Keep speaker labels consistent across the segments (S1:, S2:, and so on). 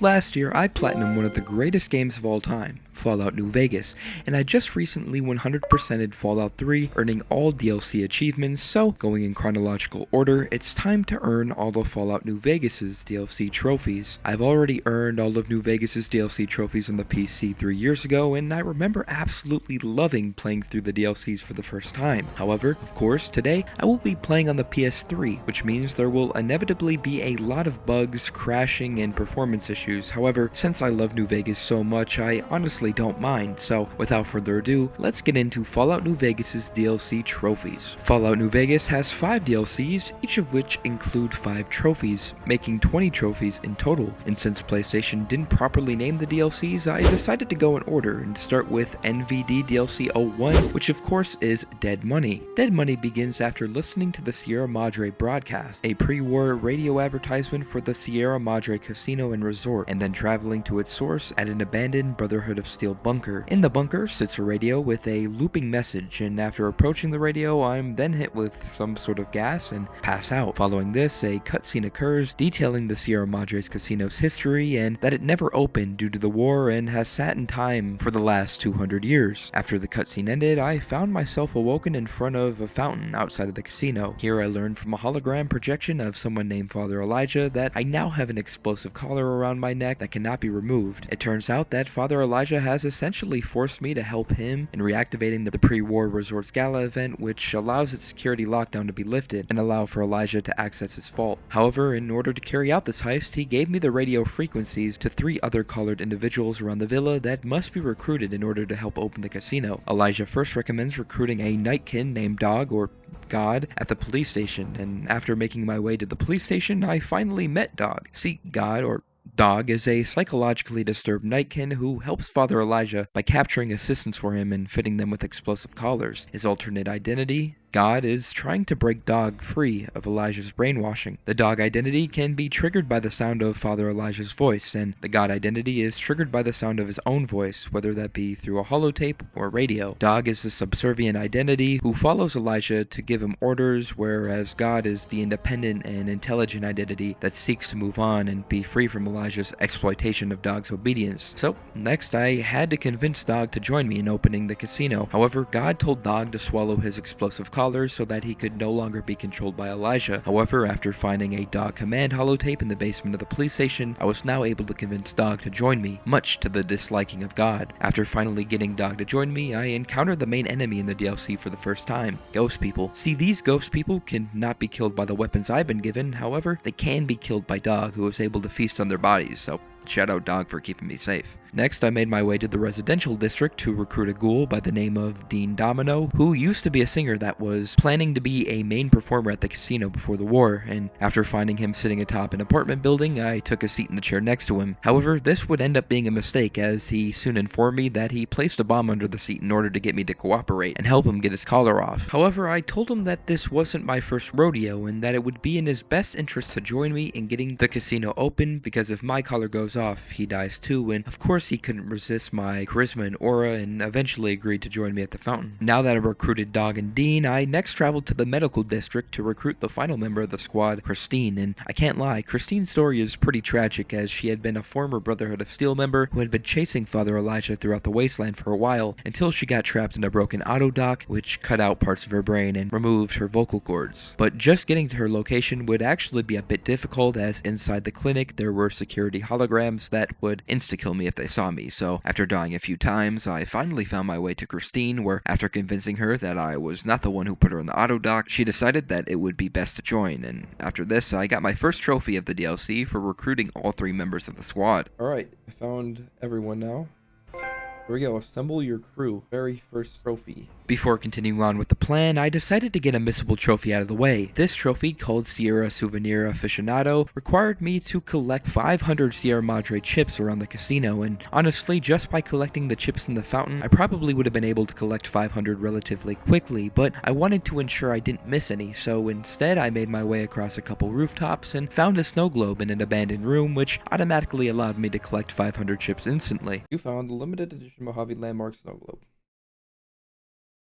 S1: Last year, I platinumed one of the greatest games of all time, Fallout New Vegas, and I just recently 100%ed Fallout 3, earning all DLC achievements, so going in chronological order, it's time to earn all of Fallout New Vegas's DLC trophies. I've already earned all of New Vegas's DLC trophies on the PC 3 years ago, and I remember absolutely loving playing through the DLCs for the first time. However, of course, today I will be playing on the PS3, which means there will inevitably be a lot of bugs, crashing, and performance issues. However, since I love New Vegas so much, I honestly don't mind, so without further ado, let's get into Fallout New Vegas's DLC trophies. Fallout New Vegas has 5 DLCs, each of which include 5 trophies, making 20 trophies in total, and since PlayStation didn't properly name the DLCs, I decided to go in order and start with NVD DLC 01, which of course is Dead Money. Dead Money begins after listening to the Sierra Madre broadcast, a pre-war radio advertisement for the Sierra Madre Casino and Resort, and then traveling to its source at an abandoned Brotherhood of Steel bunker. In the bunker sits a radio with a looping message, and after approaching the radio, I'm then hit with some sort of gas and pass out. Following this, a cutscene occurs detailing the Sierra Madre's casino's history and that it never opened due to the war and has sat in time for the last 200 years. After the cutscene ended, I found myself awoken in front of a fountain outside of the casino. Here I learned from a hologram projection of someone named Father Elijah that I now have an explosive collar around my neck that cannot be removed. It turns out that Father Elijah has essentially forced me to help him in reactivating the pre-war Resorts Gala event, which allows its security lockdown to be lifted and allow for Elijah to access his vault. However, in order to carry out this heist, he gave me the radio frequencies to 3 other collared individuals around the villa that must be recruited in order to help open the casino. Elijah first recommends recruiting a nightkin named Dog, or God, at the police station, and after making my way to the police station, I finally met Dog. See, God, or Dog, is a psychologically disturbed nightkin who helps Father Elijah by capturing assistants for him and fitting them with explosive collars. His alternate identity, God, is trying to break Dog free of Elijah's brainwashing. The Dog identity can be triggered by the sound of Father Elijah's voice, and the God identity is triggered by the sound of his own voice, whether that be through a holotape or radio. Dog is the subservient identity who follows Elijah to give him orders, whereas God is the independent and intelligent identity that seeks to move on and be free from Elijah's exploitation of Dog's obedience. So, next I had to convince Dog to join me in opening the casino. However, God told Dog to swallow his explosive collars so that he could no longer be controlled by Elijah. However, after finding a Dog command holotape in the basement of the police station, I was now able to convince Dog to join me, much to the disliking of God. After finally getting Dog to join me, I encountered the main enemy in the DLC for the first time, Ghost People. See, these Ghost People can not be killed by the weapons I've been given, however, they can be killed by Dog, who is able to feast on their bodies, so shout out Dog for keeping me safe. Next, I made my way to the residential district to recruit a ghoul by the name of Dean Domino, who used to be a singer that was planning to be a main performer at the casino before the war, and after finding him sitting atop an apartment building, I took a seat in the chair next to him. However, this would end up being a mistake, as he soon informed me that he placed a bomb under the seat in order to get me to cooperate and help him get his collar off. However, I told him that this wasn't my first rodeo and that it would be in his best interest to join me in getting the casino open, because if my collar goes off, he dies too, and of course he couldn't resist my charisma and aura and eventually agreed to join me at the fountain. Now that I recruited Dog and Dean, I next traveled to the medical district to recruit the final member of the squad, Christine, and I can't lie, Christine's story is pretty tragic, as she had been a former Brotherhood of Steel member who had been chasing Father Elijah throughout the wasteland for a while until she got trapped in a broken auto dock, which cut out parts of her brain and removed her vocal cords. But just getting to her location would actually be a bit difficult, as inside the clinic there were security holograms that would insta-kill me if they saw me, so after dying a few times, I finally found my way to Christine, where after convincing her that I was not the one who put her in the auto dock, she decided that it would be best to join, and after this, I got my first trophy of the DLC for recruiting all 3 members of the squad. Alright, I found everyone now. Here we go, assemble your crew. Very first trophy. Before continuing on with the plan, I decided to get a missable trophy out of the way. This trophy, called Sierra Souvenir Afficionado, required me to collect 500 Sierra Madre chips around the casino, and honestly, just by collecting the chips in the fountain, I probably would have been able to collect 500 relatively quickly, but I wanted to ensure I didn't miss any, so instead I made my way across a couple rooftops and found a snow globe in an abandoned room, which automatically allowed me to collect 500 chips instantly. You found a limited edition Mojave Landmark snow globe.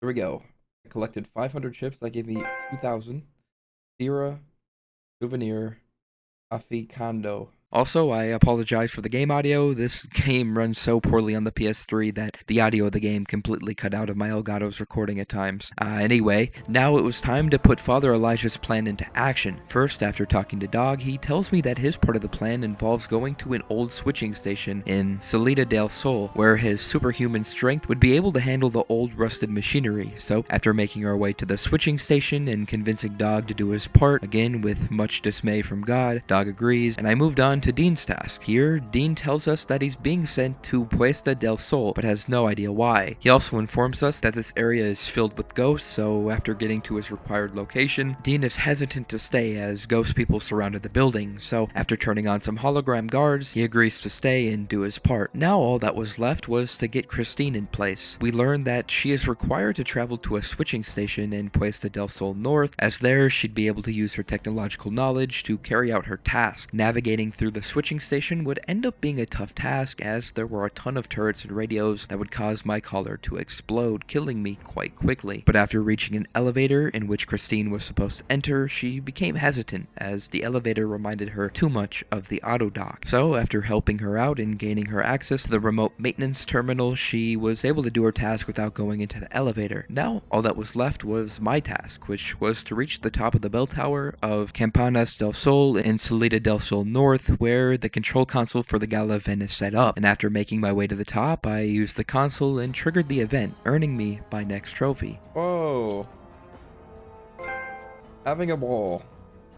S1: Here we go. I collected 500 chips. That gave me 2,000. Sierra, Souvenir, Afficionado. Also, I apologize for the game audio. This game runs so poorly on the PS3 that the audio of the game completely cut out of my Elgato's recording at times. Anyway, now it was time to put Father Elijah's plan into action. First, after talking to Dog, he tells me that his part of the plan involves going to an old switching station in Salida del Sol, where his superhuman strength would be able to handle the old rusted machinery. So, after making our way to the switching station and convincing Dog to do his part, again with much dismay from God, Dog agrees, and I moved on to Dean's task. Here, Dean tells us that he's being sent to Puesta del Sol, but has no idea why. He also informs us that this area is filled with ghosts, so after getting to his required location, Dean is hesitant to stay as ghost people surrounded the building, so after turning on some hologram guards, he agrees to stay and do his part. Now all that was left was to get Christine in place. We learned that she is required to travel to a switching station in Puesta del Sol North, as there she'd be able to use her technological knowledge to carry out her task. Navigating through the switching station would end up being a tough task, as there were a ton of turrets and radios that would cause my collar to explode, killing me quite quickly. But after reaching an elevator in which Christine was supposed to enter, she became hesitant, as the elevator reminded her too much of the auto dock. So after helping her out and gaining her access to the remote maintenance terminal, she was able to do her task without going into the elevator. Now all that was left was my task, which was to reach the top of the bell tower of Campanas del Sol in Salida del Sol North, where the control console for the gala event is set up. And after making my way to the top, I used the console and triggered the event, earning me my next trophy.
S2: Whoa. Having a ball.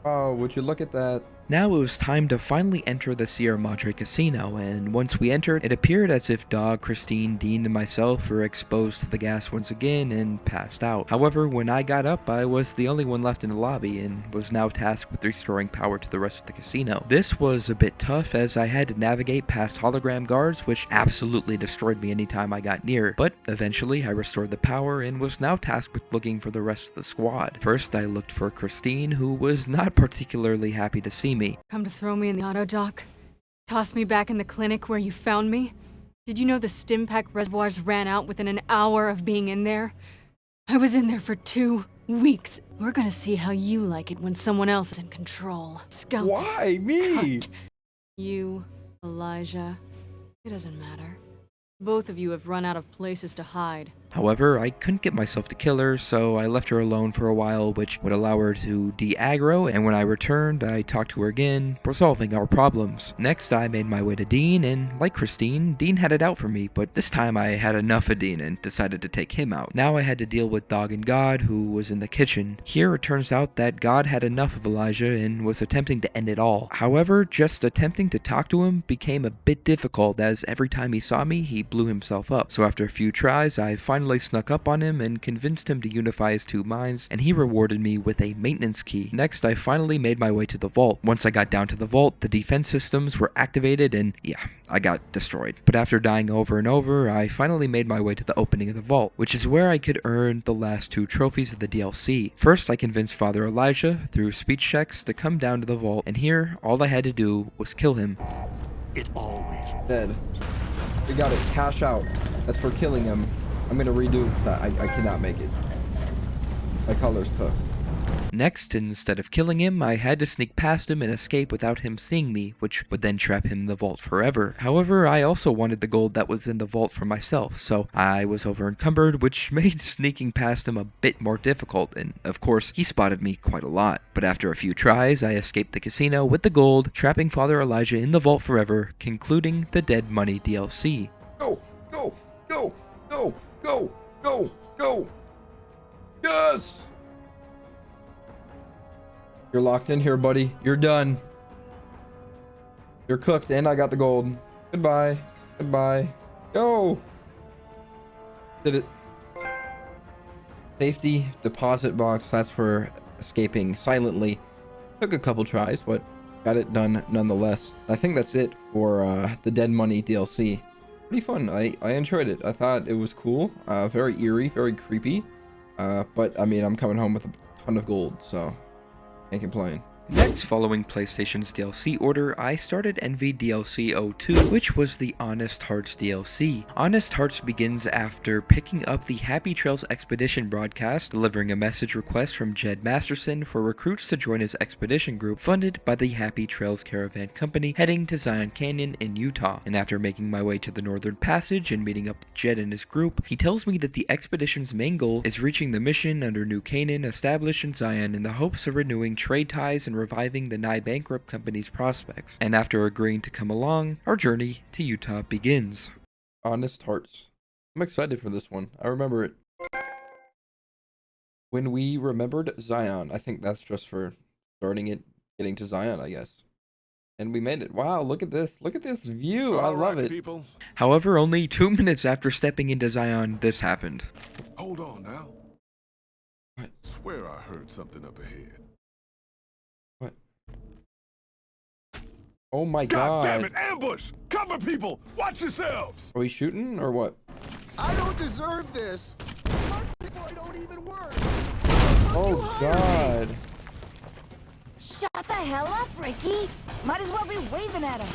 S2: Oh, would you look at that?
S1: Now it was time to finally enter the Sierra Madre Casino, and once we entered, it appeared as if Dog, Christine, Dean, and myself were exposed to the gas once again and passed out. However, when I got up, I was the only one left in the lobby and was now tasked with restoring power to the rest of the casino. This was a bit tough as I had to navigate past hologram guards, which absolutely destroyed me anytime I got near, but eventually I restored the power and was now tasked with looking for the rest of the squad. First, I looked for Christine, who was not particularly happy to see me.
S3: Come to throw me in the auto dock? Toss me back in the clinic where you found me? Did you know the stim pack reservoirs ran out within an hour of being in there? I was in there for 2 weeks. We're gonna see how you like it when someone else is in control. Scout.
S2: Why me?
S3: Cut. You, Elijah. It doesn't matter. Both of you have run out of places to hide.
S1: However, I couldn't get myself to kill her, so I left her alone for a while, which would allow her to de-aggro, and when I returned, I talked to her again, resolving our problems. Next, I made my way to Dean, and like Christine, Dean had it out for me, but this time I had enough of Dean and decided to take him out. Now I had to deal with Dog and God, who was in the kitchen. Here, it turns out that God had enough of Elijah and was attempting to end it all. However, just attempting to talk to him became a bit difficult, as every time he saw me, he blew himself up. So after a few tries, I finally snuck up on him and convinced him to unify his 2 minds, and he rewarded me with a maintenance key. Next, I finally made my way to the vault. Once I got down to the vault, the defense systems were activated and yeah, I got destroyed. But after dying over and over, I finally made my way to the opening of the vault, which is where I could earn the last 2 trophies of the DLC. First, I convinced Father Elijah, through speech checks, to come down to the vault, and here, all I had to do was kill him.
S4: It always
S2: Dead. We got it. Cash out. That's for killing him. I'm gonna redo. I cannot make it. My color's cooked.
S1: Next, instead of killing him, I had to sneak past him and escape without him seeing me, which would then trap him in the vault forever. However, I also wanted the gold that was in the vault for myself, so I was over encumbered, which made sneaking past him a bit more difficult, and of course, he spotted me quite a lot. But after a few tries, I escaped the casino with the gold, trapping Father Elijah in the vault forever, concluding the Dead Money DLC.
S2: Go! Go! Go! Go! Go! Go! Go! Yes! You're locked in here, buddy. You're done. You're cooked, and I got the gold. Goodbye. Goodbye. Go! Did it. Safety deposit box. That's for escaping silently. Took a couple tries, but got it done nonetheless. I think that's it for the Dead Money DLC. Pretty fun. I enjoyed it. I thought it was cool. Very eerie, very creepy. But I mean, I'm coming home with a ton of gold, so can't complain.
S1: Next, following PlayStation's DLC order, I started Envy DLC 02, which was the Honest Hearts DLC. Honest Hearts begins after picking up the Happy Trails Expedition broadcast, delivering a message request from Jed Masterson for recruits to join his expedition group funded by the Happy Trails Caravan Company heading to Zion Canyon in Utah. And after making my way to the Northern Passage and meeting up with Jed and his group, he tells me that the expedition's main goal is reaching the mission under New Canaan established in Zion in the hopes of renewing trade ties and reviving the nigh bankrupt company's prospects. And after agreeing to come along, our journey to Utah begins.
S2: Honest Hearts. I'm excited for this one. I remember it. When we remembered Zion. I think that's just for starting it, getting to Zion, I guess. And we made it. Wow, look at this. Look at this view. I love it.
S5: People,
S1: However, only 2 minutes after stepping into Zion, this happened.
S5: hold on now.
S2: What?
S5: Swear I heard something up ahead.
S2: What? Oh my
S5: God
S2: god.
S5: damn it! Ambush! Cover people! Watch yourselves!
S2: Are we shooting or what?
S6: I don't deserve this. I don't even work.
S2: Oh god.
S7: Shut the hell up, Ricky! Might as well be waving at him.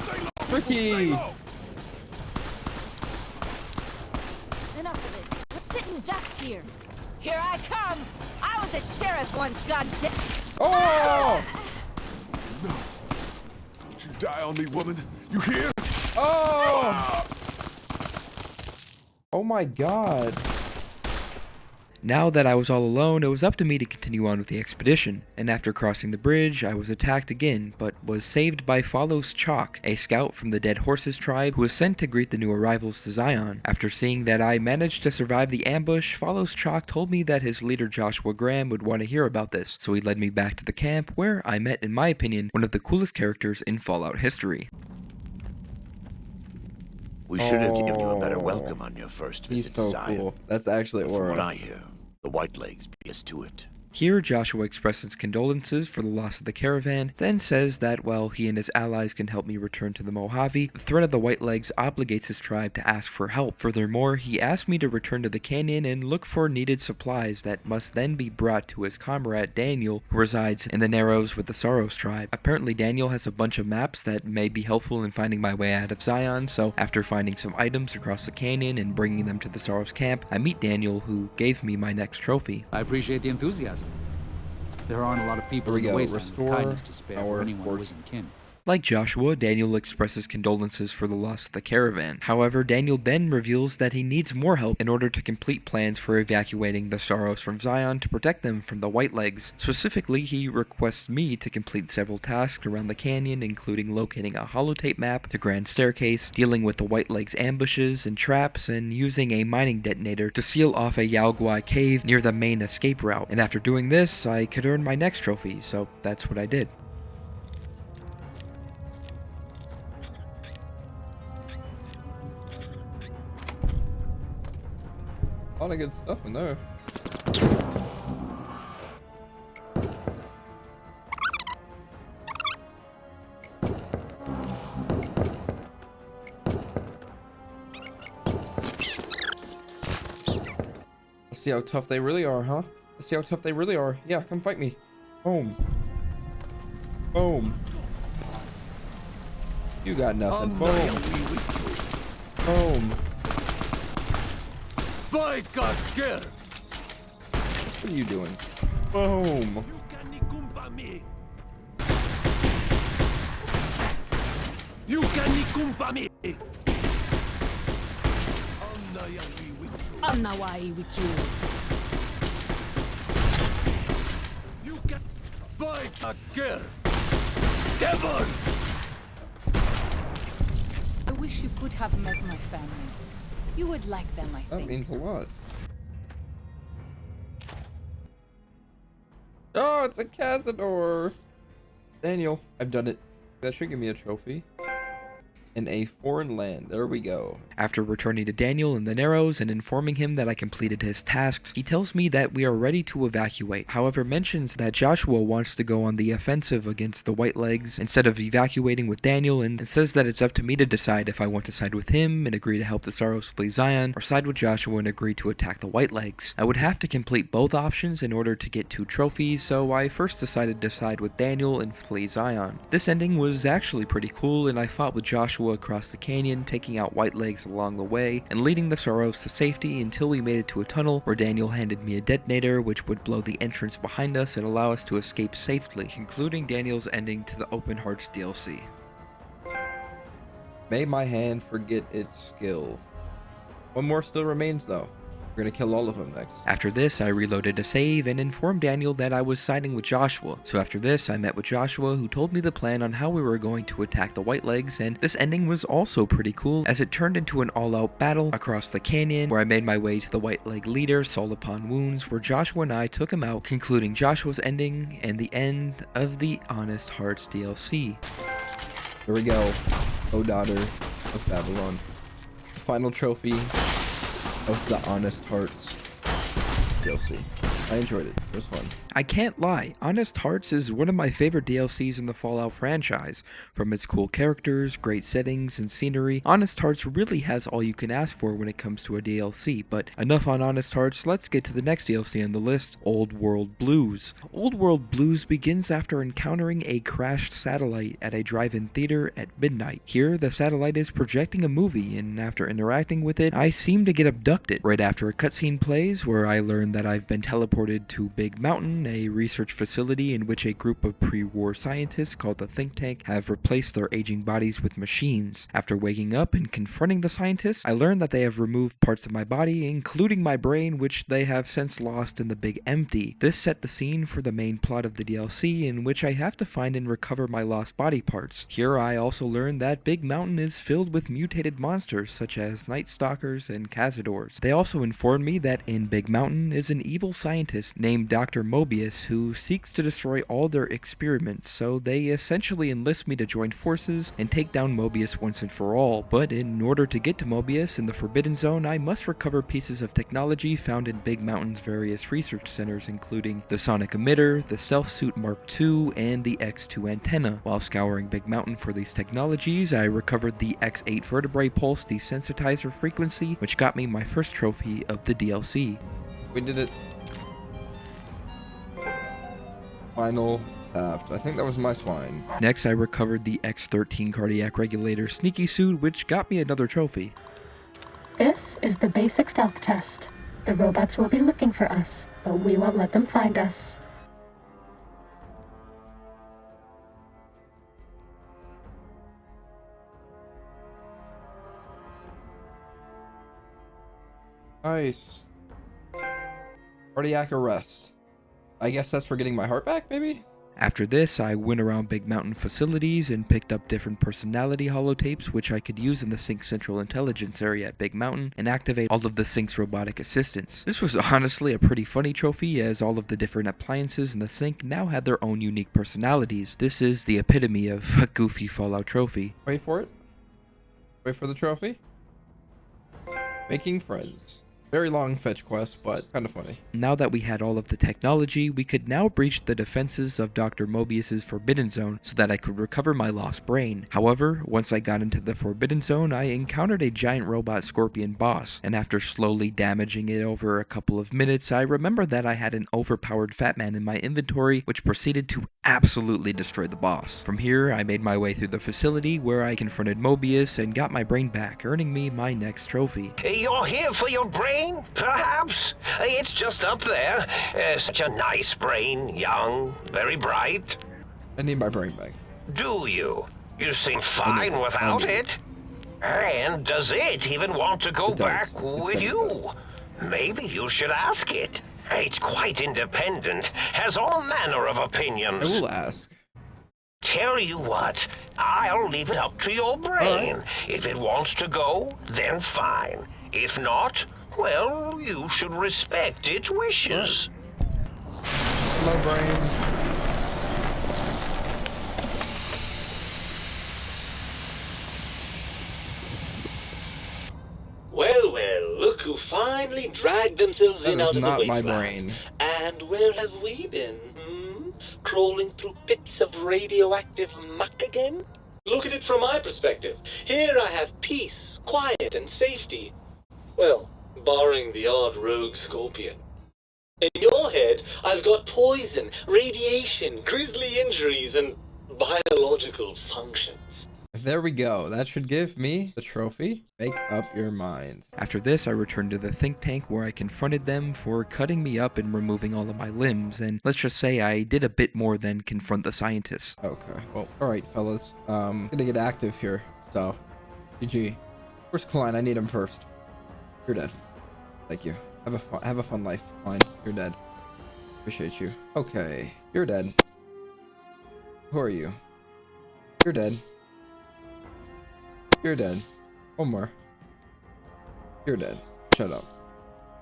S5: Stay low!
S2: Ricky!
S5: Stay low!
S7: Enough of this. Let's sit in ducks here. Here I come! I was a sheriff once, goddamn.
S2: Oh!
S5: No! Don't you die on me, woman! You hear?
S2: Oh! Oh my god.
S1: Now that I was all alone, it was up to me to continue on with the expedition, and after crossing the bridge, I was attacked again, but was saved by Follows Chalk, a scout from the Dead Horses tribe who was sent to greet the new arrivals to Zion. After seeing that I managed to survive the ambush, Follows Chalk told me that his leader Joshua Graham would want to hear about this, so he led me back to the camp where I met, in my opinion, one of the coolest characters in Fallout history.
S8: We should have given you a better welcome on your first visit
S2: He's so
S8: to Zion.
S2: cool. That's actually
S8: But from what
S2: Aura.
S8: I hear, the Whitelegs beat us to it.
S1: Here, Joshua expresses condolences for the loss of the caravan, then says that while he and his allies can help me return to the Mojave, the threat of the Whitelegs obligates his tribe to ask for help. Furthermore, he asked me to return to the canyon and look for needed supplies that must then be brought to his comrade Daniel, who resides in the Narrows with the Saros tribe. Apparently, Daniel has a bunch of maps that may be helpful in finding my way out of Zion, so after finding some items across the canyon and bringing them to the Saros camp, I meet Daniel, who gave me my next trophy.
S9: I appreciate the enthusiasm. There aren't a lot of people
S2: Here
S9: in
S2: we
S9: the
S2: go.
S9: wasteland with
S2: Restore
S9: kindness to spare for
S2: our
S9: anyone who
S2: horse.
S9: isn't kin.
S1: Like Joshua, Daniel expresses condolences for the loss of the caravan. However, Daniel then reveals that he needs more help in order to complete plans for evacuating the Saros from Zion to protect them from the Whitelegs. Specifically, he requests me to complete several tasks around the canyon, including locating a holotape map, the Grand Staircase, dealing with the Whitelegs ambushes and traps, and using a mining detonator to seal off a Yaoguai cave near the main escape route. And after doing this, I could earn my next trophy, so that's what I did.
S2: A lot of good stuff in there. Let's see how tough they really are, huh? Let's see how tough they really are. Yeah, come fight me. Boom. Boom. You got nothing. Boom. Boom.
S5: By God, get her!
S2: What are you doing? Boom.
S5: You can kumpa me!
S7: I'm not why with you.
S5: You can... By God, get her! Devil!
S3: I wish you could have met my family. You would like them, I
S2: That
S3: think.
S2: means a lot. Oh, it's a Cazador! Daniel, I've done it. That should give me a trophy. in a foreign land. There we go.
S1: After returning to Daniel in the Narrows and informing him that I completed his tasks, he tells me that we are ready to evacuate. However, mentions that Joshua wants to go on the offensive against the Whitelegs instead of evacuating with Daniel, and says that it's up to me to decide if I want to side with him and agree to help the Saros flee Zion, or side with Joshua and agree to attack the Whitelegs. I would have to complete both options in order to get 2 trophies, so I first decided to side with Daniel and flee Zion. This ending was actually pretty cool, and I fought with Joshua across the canyon, taking out Whitelegs along the way and leading the Saros to safety until we made it to a tunnel where Daniel handed me a detonator which would blow the entrance behind us and allow us to escape safely, concluding Daniel's ending to the Open Hearts DLC.
S2: May my hand forget its skill. One more still remains though. We're gonna kill all of them next.
S1: After this, I reloaded a save and informed Daniel that I was siding with Joshua. So after this, I met with Joshua, who told me the plan on how we were going to attack the Whitelegs, and this ending was also pretty cool as it turned into an all-out battle across the canyon where I made my way to the Whiteleg leader, Soul Upon Wounds, where Joshua and I took him out, concluding Joshua's ending and the end of the Honest Hearts DLC.
S2: Here we go. O daughter of Babylon. The final trophy of the Honest Hearts DLC. I enjoyed it. It was fun.
S1: I can't lie, Honest Hearts is one of my favorite DLCs in the Fallout franchise. From its cool characters, great settings, and scenery, Honest Hearts really has all you can ask for when it comes to a DLC. But enough on Honest Hearts, let's get to the next DLC on the list, Old World Blues. Old World Blues begins after encountering a crashed satellite at a drive-in theater at midnight. Here, the satellite is projecting a movie, and after interacting with it, I seem to get abducted. Right after a cutscene plays, where I learn that I've been teleported to Big Mountain, a research facility in which a group of pre-war scientists called the Think Tank have replaced their aging bodies with machines. After waking up and confronting the scientists, I learned that they have removed parts of my body, including my brain, which they have since lost in the Big Empty. This set the scene for the main plot of the DLC, in which I have to find and recover my lost body parts. Here I also learned that Big Mountain is filled with mutated monsters such as Night Stalkers and Cazadors. They also informed me that in Big Mountain is an evil scientist named Dr. Mobius who seeks to destroy all their experiments, so they essentially enlist me to join forces and take down Mobius once and for all. But in order to get to Mobius in the Forbidden Zone, I must recover pieces of technology found in Big Mountain's various research centers, including the Sonic Emitter, the Stealth Suit Mark II, and the X2 antenna. While scouring Big Mountain for these technologies, I recovered the X8 vertebrae pulse desensitizer frequency, which got me my first trophy of the DLC.
S2: We did it. Final theft. I think that was my swine.
S1: Next, I recovered the X13 cardiac regulator sneaky suit, which got me another trophy.
S10: This is the basic stealth test. The robots will be looking for us, but we won't let them find us.
S2: Nice. Cardiac arrest. I guess that's for getting my heart back, maybe?
S1: After this, I went around Big Mountain facilities and picked up different personality holotapes which I could use in the Sync Central Intelligence area at Big Mountain and activate all of the Sync's robotic assistants. This was honestly a pretty funny trophy, as all of the different appliances in the Sync now had their own unique personalities. This is the epitome of a goofy Fallout trophy.
S2: Wait for it. Wait for the trophy. Making friends. Very long fetch quest, but kind of funny.
S1: Now that we had all of the technology, we could now breach the defenses of Dr. Mobius's Forbidden Zone so that I could recover my lost brain. However, once I got into the Forbidden Zone, I encountered a giant robot scorpion boss, and after slowly damaging it over a couple of minutes, I remembered that I had an overpowered fat man in my inventory, which proceeded to absolutely destroy the boss. From here, I made my way through the facility where I confronted Mobius and got my brain back, earning me my next trophy.
S11: You're here for your brain? Perhaps. It's just up there. Such a nice brain, young, very bright.
S2: I need my brain back.
S11: Do you? You seem fine without it. And does it even want to go back with you? Maybe you should ask it. It's quite independent, has all manner of opinions.
S2: I will ask.
S11: Tell you what, I'll leave it up to your brain.
S2: Right.
S11: If it wants to go, then fine. If not, well, you should respect its wishes.
S2: Hello, brain.
S12: folk who finally dragged themselves in out of the
S2: That is not my
S12: wasteland.
S2: brain.
S12: And where have we been? Crawling through pits of radioactive muck again? Look at it from my perspective. Here I have peace, quiet, and safety. Well, barring the odd rogue scorpion. In your head, I've got poison, radiation, grisly injuries, and biological functions.
S2: There we go. That should give me the trophy. Make up your mind.
S1: After this, I returned to the think tank where I confronted them for cutting me up and removing all of my limbs, and let's just say I did a bit more than confront the scientists.
S2: Okay. Well, alright, fellas. Gonna get active here. So, GG. Where's Klein? I need him first. You're dead. Thank you. Have a fun life, Klein. You're dead. Appreciate you. Okay. You're dead. Who are you? You're dead. You're dead. One more. You're dead. Shut up.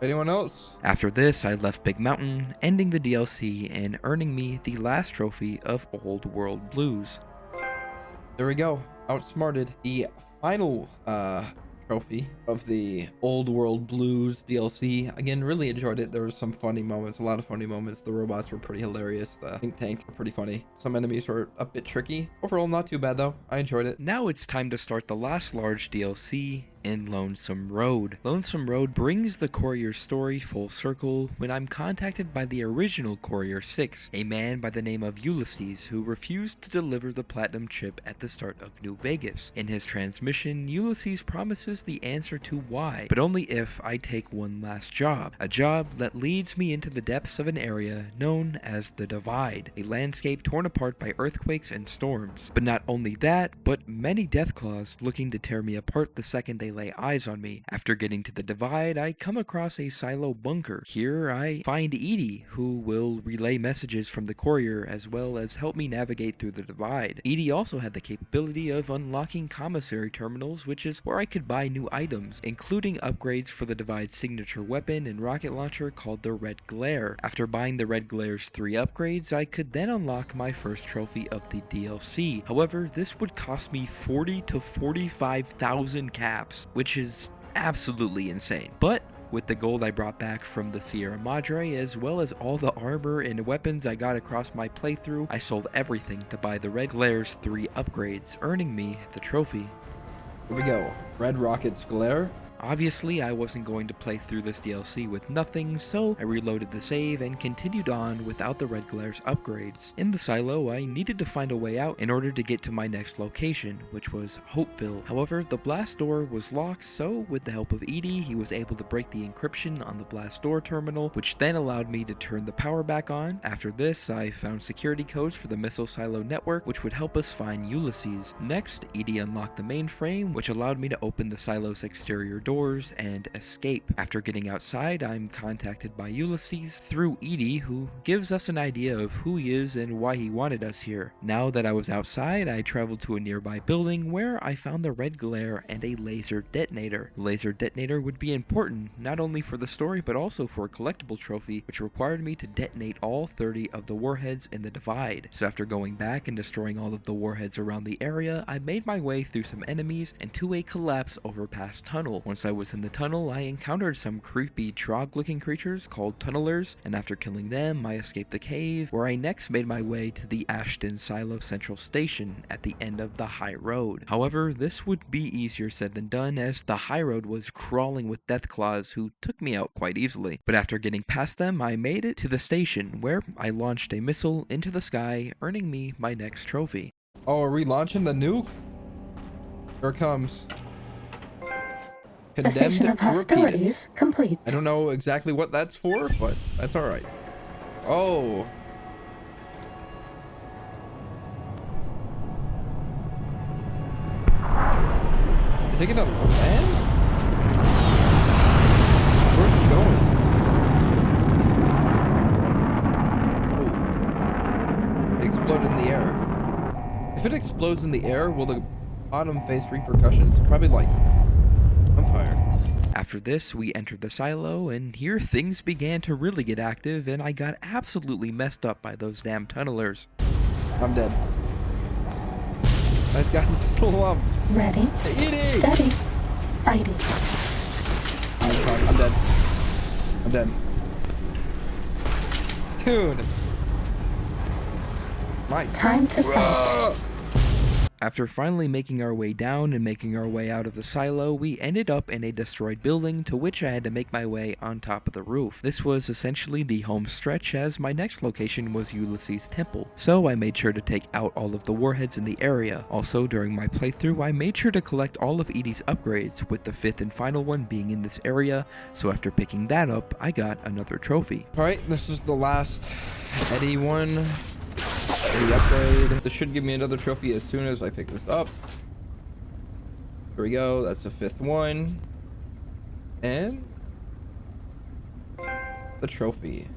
S2: Anyone else?
S1: After this, I left Big Mountain, ending the DLC and earning me the last trophy of Old World Blues.
S2: There we go. Outsmarted. The final trophy of the Old World Blues DLC. Again, really enjoyed it. There were some funny moments, a lot of funny moments. The robots were pretty hilarious. The think tank were pretty funny. Some enemies were a bit tricky. Overall, not too bad though. I enjoyed it.
S1: Now it's time to start the last large DLC in Lonesome Road. Lonesome Road brings the Courier story full circle when I'm contacted by the original Courier 6, a man by the name of Ulysses who refused to deliver the platinum chip at the start of New Vegas. In his transmission, Ulysses promises the answer to why, but only if I take one last job, a job that leads me into the depths of an area known as the Divide, a landscape torn apart by earthquakes and storms. But not only that, but many Deathclaws looking to tear me apart the second they lay eyes on me. After getting to the Divide, I come across a silo bunker. Here I find Edie, who will relay messages from the Courier as well as help me navigate through the Divide. Edie also had the capability of unlocking commissary terminals, which is where I could buy new items, including upgrades for the Divide's signature weapon and rocket launcher called the Red Glare. After buying the Red Glare's 3 upgrades, I could then unlock my first trophy of the DLC. However, this would cost me 40 to 45,000 caps, which is absolutely insane. But with the gold I brought back from the Sierra Madre, as well as all the armor and weapons I got across my playthrough, I sold everything to buy the Red Glare's 3 upgrades, earning me the trophy.
S2: Here we go. Red Rocket's Glare.
S1: Obviously, I wasn't going to play through this DLC with nothing, so I reloaded the save and continued on without the Red Glare's upgrades. In the silo, I needed to find a way out in order to get to my next location, which was Hopeville. However, the blast door was locked, so with the help of Edie, he was able to break the encryption on the blast door terminal, which then allowed me to turn the power back on. After this, I found security codes for the missile silo network, which would help us find Ulysses. Next, Edie unlocked the mainframe, which allowed me to open the silo's exterior doors and escape. After getting outside, I'm contacted by Ulysses through Edie, who gives us an idea of who he is and why he wanted us here. Now that I was outside, I traveled to a nearby building where I found the Red Glare and a laser detonator. The laser detonator would be important not only for the story but also for a collectible trophy, which required me to detonate all 30 of the warheads in the Divide. So after going back and destroying all of the warheads around the area, I made my way through some enemies and to a collapse overpass tunnel. Once I was in the tunnel, I encountered some creepy trog-looking creatures called tunnelers, and after killing them, I escaped the cave, where I next made my way to the Ashton Silo Central Station at the end of the High Road. However, this would be easier said than done, as the High Road was crawling with Deathclaws who took me out quite easily. But after getting past them, I made it to the station, where I launched a missile into the sky, earning me my next trophy.
S2: Oh, are we launching the nuke? Here it comes.
S10: Cessation of hostilities complete.
S2: I don't know exactly what that's for, but that's alright. Oh. Is it gonna land? Where's it going? Oh. It exploded in the air. If it explodes in the air, will the bottom face repercussions? Probably like fire.
S1: After this, we entered the silo, and here things began to really get active, and I got absolutely messed up by those damn tunnelers.
S2: I'm dead. I got slumped.
S10: Ready,
S2: Edie!
S10: steady, fighting.
S2: I'm dead. I'm dead. Dude. My
S10: Time to fight.
S1: After finally making our way down and making our way out of the silo, we ended up in a destroyed building to which I had to make my way on top of the roof. This was essentially the home stretch, as my next location was Ulysses' temple, so I made sure to take out all of the warheads in the area. Also, during my playthrough, I made sure to collect all of Edie's upgrades, with the 5th and final one being in this area, so after picking that up, I got another trophy.
S2: Alright, this is the last Eddie one. Eddie upgrade. This should give me another trophy as soon as I pick this up. Here we go. That's the 5th one. And the trophy.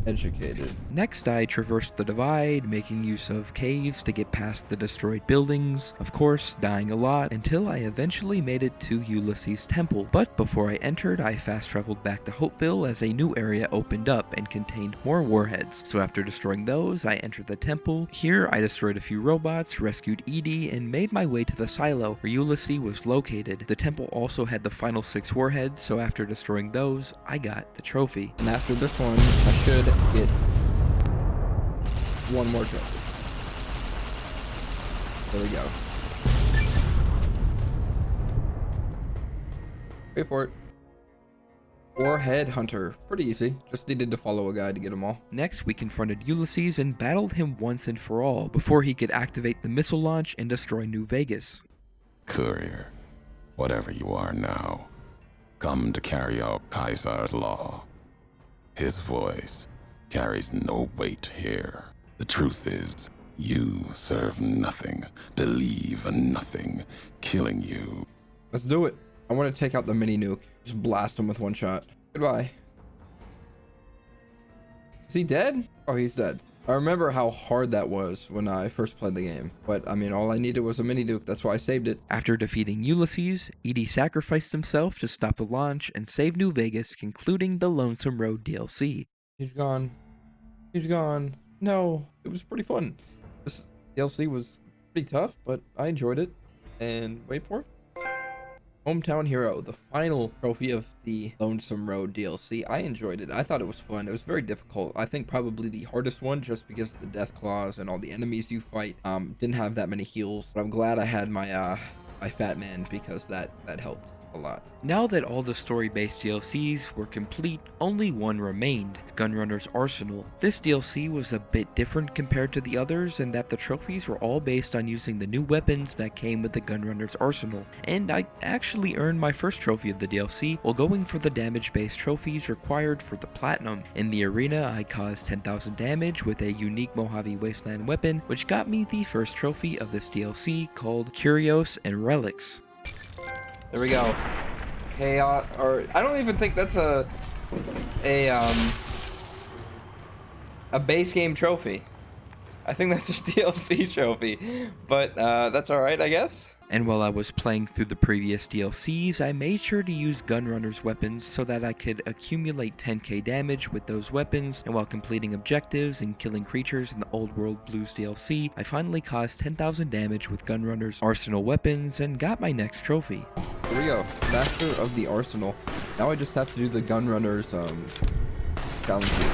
S2: Educated.
S1: Next, I traversed the divide, making use of caves to get past the destroyed buildings, of course, dying a lot, until I eventually made it to Ulysses' temple. But before I entered, I fast traveled back to Hopeville as a new area opened up and contained more warheads. So after destroying those, I entered the temple. Here, I destroyed a few robots, rescued Edie, and made my way to the silo where Ulysses was located. The temple also had the final 6 warheads, so after destroying those, I got the trophy.
S2: And after this one, I should get one more trophy. There we go. Wait for it. Warhead Hunter. Pretty easy. Just needed to follow a guide to get them all.
S1: Next, we confronted Ulysses and battled him once and for all before he could activate the missile launch and destroy New Vegas.
S13: Courier, whatever you are now, come to carry out Caesar's law. His voice carries no weight here. The truth is, you serve nothing, believe in nothing, killing you.
S2: Let's do it. I want to take out the mini nuke. Just blast him with one shot. Goodbye. Is he dead? Oh, he's dead. I remember how hard that was when I first played the game. But, I mean, all I needed was a mini nuke. That's why I saved it.
S1: After defeating Ulysses, Edie sacrificed himself to stop the launch and save New Vegas, concluding the Lonesome Road DLC.
S2: He's gone. He's gone. No, it was pretty fun. This DLC was pretty tough, but I enjoyed it. And wait for it. Hometown Hero, the final trophy of the Lonesome Road DLC. I enjoyed it. I thought it was fun. It was very difficult. I think probably the hardest one, just because of the death claws and all the enemies you fight. Didn't have that many heals, but I'm glad I had my my fat man, because that helped a lot.
S1: Now that all the story-based DLCs were complete, only one remained, Gunrunner's Arsenal. This DLC was a bit different compared to the others in that the trophies were all based on using the new weapons that came with the Gunrunner's Arsenal, and I actually earned my first trophy of the DLC while going for the damage-based trophies required for the Platinum. In the arena, I caused 10,000 damage with a unique Mojave Wasteland weapon, which got me the first trophy of this DLC called Curios Relics.
S2: There we go. Chaos, or I don't even think that's a base game trophy. I think that's just DLC trophy, but that's all right, I guess.
S1: And while I was playing through the previous DLCs, I made sure to use Gunrunner's weapons so that I could accumulate 10k damage with those weapons, and while completing objectives and killing creatures in the Old World Blues DLC, I finally caused 10,000 damage with Gunrunner's Arsenal weapons and got my next trophy.
S2: Here we go, Master of the Arsenal. Now I just have to do the Gunrunner's challenges.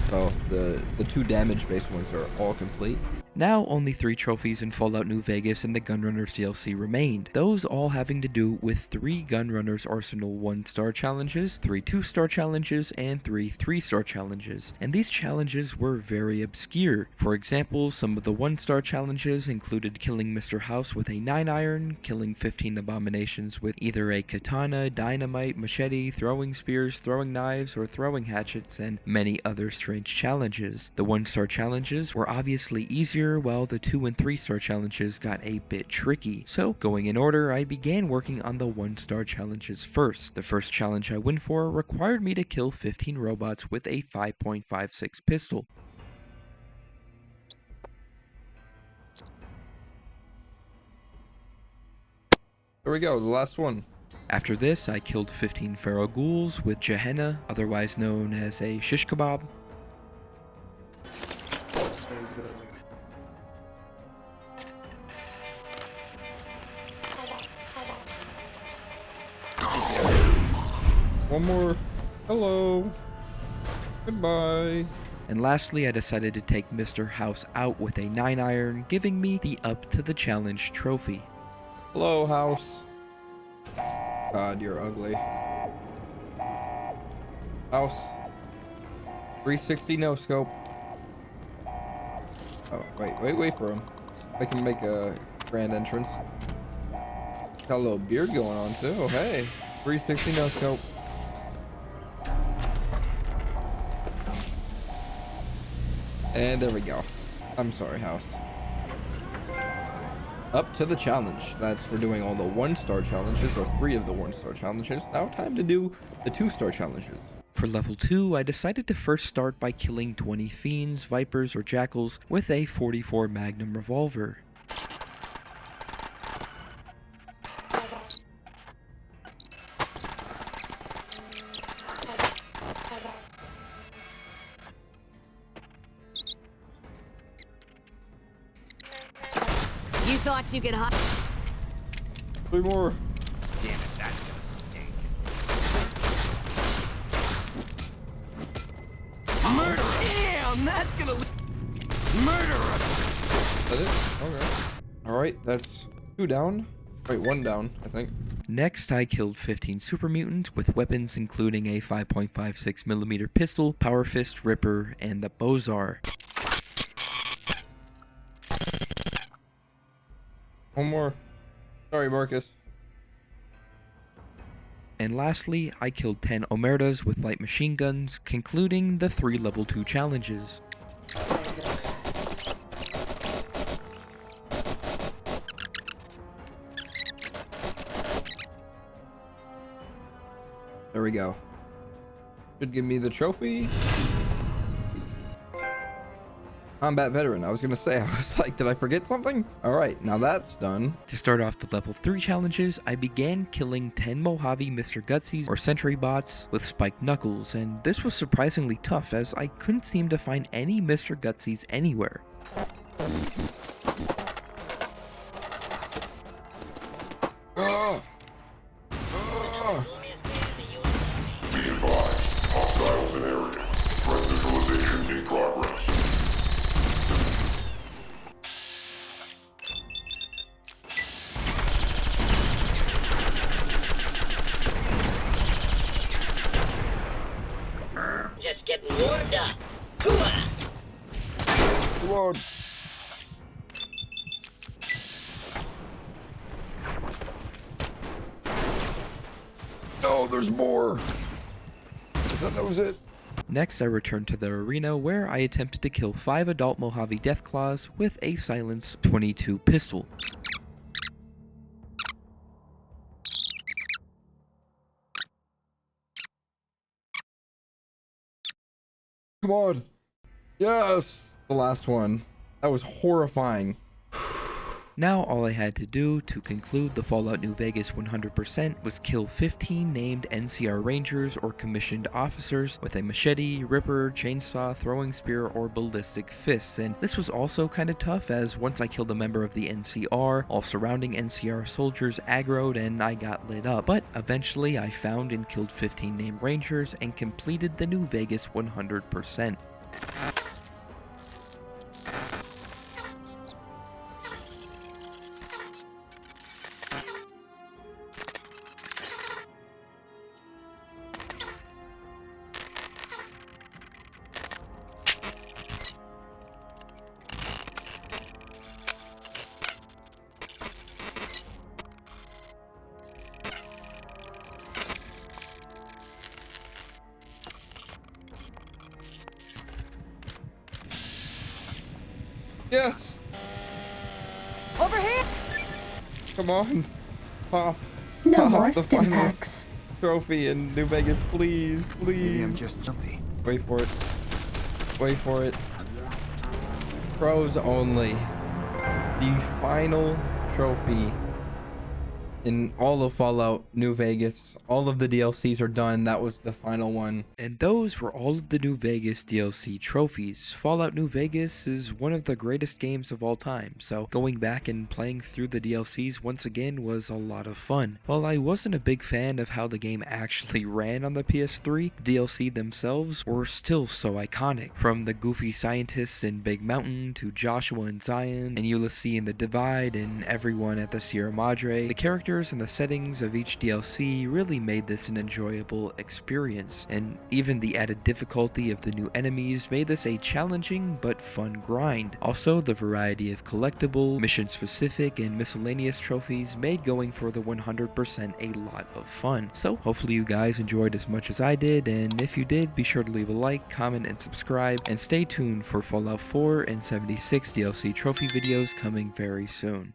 S2: So the 2 damage based ones are all complete.
S1: Now only 3 trophies in Fallout New Vegas and the Gunrunners DLC remained, those all having to do with 3 Gunrunners Arsenal 1-star challenges, 3 2-star challenges, and 3 3-star challenges, and these challenges were very obscure. For example, some of the 1-star challenges included killing Mr. House with a 9-iron, killing 15 abominations with either a katana, dynamite, machete, throwing spears, throwing knives, or throwing hatchets, and many other strange challenges. The 1-star challenges were obviously easier, while the 2 and 3-star challenges got a bit tricky. So, going in order, I began working on the 1-star challenges first. The first challenge I went for required me to kill 15 robots with a 5.56 pistol.
S2: There we go, the last one.
S1: After this, I killed 15 feral ghouls with Gehenna, otherwise known as a shish kebab.
S2: One more. Hello. Goodbye.
S1: And lastly, I decided to take Mr. House out with a 9-iron, giving me the Up to the Challenge trophy.
S2: Hello, House. God, you're ugly. House. 360 no scope. Oh, wait for him. I can make a grand entrance. Got a little beard going on too. Oh, hey. 360 no scope. And there we go. I'm sorry, House. Up to the challenge. That's for doing all the 1-star challenges, or 3 of the 1-star challenges. Now time to do the 2-star challenges.
S1: For level 2, I decided to first start by killing 20 fiends, vipers, or jackals with a 44 Magnum revolver.
S7: You thought you could hide?
S2: 3 more.
S14: Damn it, that's gonna stink. Murder! Damn, that's gonna... Murderer!
S2: That it? Okay. Alright, that's 2 down. Wait, 1 down, I think.
S1: Next, I killed 15 super mutants with weapons including a 5.56mm pistol, Power Fist, Ripper, and the Bozar.
S2: 1 more. Sorry, Marcus.
S1: And lastly, I killed 10 Omertas with light machine guns, concluding the 3 level 2 challenges.
S2: There we go. Should give me the trophy. Combat veteran. I was gonna say, I was like, did I forget something? Alright, now that's done.
S1: To start off the level 3 challenges, I began killing 10 Mojave Mr. Gutsies or Sentry bots with spiked knuckles, and this was surprisingly tough as I couldn't seem to find any Mr. Gutsies anywhere.
S5: Be advised, hostiles in area. Threat neutralization in progress.
S15: Just getting warmed up. Hooah!
S2: Come on. No, there's more. I thought that was it.
S1: Next, I returned to the arena where I attempted to kill 5 adult Mojave Deathclaws with a Silence 22 pistol.
S2: Come on. Yes. The last one. That was horrifying.
S1: Now all I had to do to conclude the Fallout New Vegas 100% was kill 15 named NCR Rangers or commissioned officers with a machete, ripper, chainsaw, throwing spear, or ballistic fists, and this was also kinda tough as once I killed a member of the NCR, all surrounding NCR soldiers aggroed and I got lit up, but eventually I found and killed 15 named Rangers and completed the New Vegas 100%.
S2: Yes.
S7: Over here.
S2: Come on. Pop.
S10: No more
S2: the
S10: stim
S2: final
S10: packs.
S2: trophy in New Vegas, please, please.
S9: Maybe I'm just jumpy.
S2: Wait for it. Wait for it. Pros only. The final trophy in all of Fallout New Vegas. All of the DLCs are done. That was the final one.
S1: And those were all of the New Vegas DLC trophies. Fallout New Vegas is one of the greatest games of all time, so going back and playing through the DLCs once again was a lot of fun. While I wasn't a big fan of how the game actually ran on the PS3, the DLC themselves were still so iconic. From the goofy scientists in Big Mountain to Joshua and Zion and Ulysses in the Divide and everyone at the Sierra Madre, the characters and the settings of each DLC really made this an enjoyable experience, and even the added difficulty of the new enemies made this a challenging but fun grind. Also, the variety of collectible, mission-specific, and miscellaneous trophies made going for the 100% a lot of fun. So hopefully you guys enjoyed as much as I did, and if you did, be sure to leave a like, comment, and subscribe, and stay tuned for Fallout 4 and 76 DLC trophy videos coming very soon.